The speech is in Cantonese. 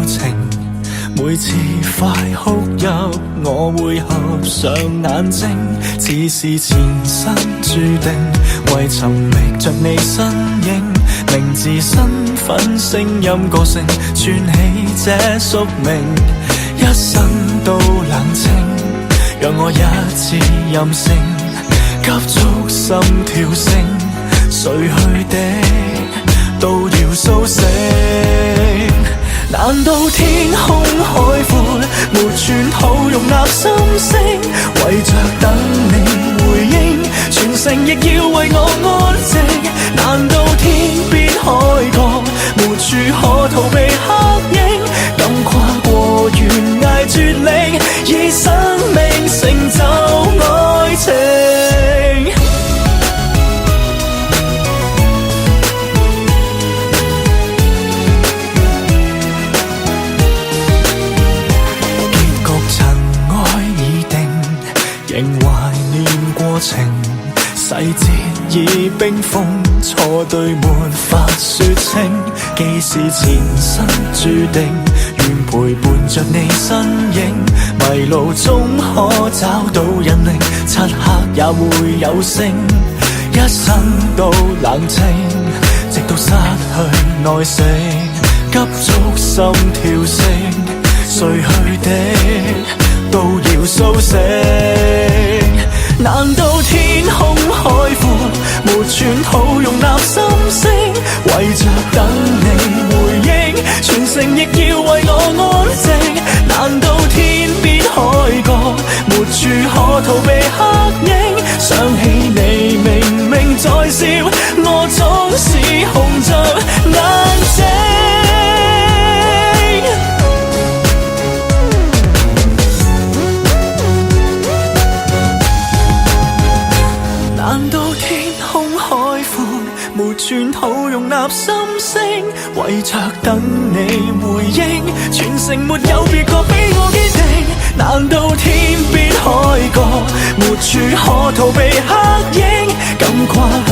情。每次快哭泣，我會合上眼睛，似是前生注定，為尋覓着你身影，名字、身份、聲音、個性，串起這宿命，一生都冷清，讓我一次任性，急速心跳聲，睡去的都要甦醒。難道天空海闊，沒寸土容納心聲，為着等你回應，全城亦要為我安靜。難道天邊海角，沒處可逃避黑影，敢跨過懸崖絕嶺，以生命成就愛情。仍懷念過程，細節已冰封，錯對沒法說清，既是前生注定，願陪伴着你身影，迷路中可找到引領，漆黑也會有聲，一生都冷清，直到失去耐性，急速心跳聲，睡去的都要甦醒。難道天空海闊，沒寸土容納心聲，為着等你回應，全城亦要為我安靜。難道天邊海角，沒處可逃避黑影，想起你明明在笑，我總是紅着眼睛。難道天空海闊，沒寸土容納心聲，為着等你回應，全城沒有別個比我堅定。難道天邊海角，沒處可逃避黑影，敢跨過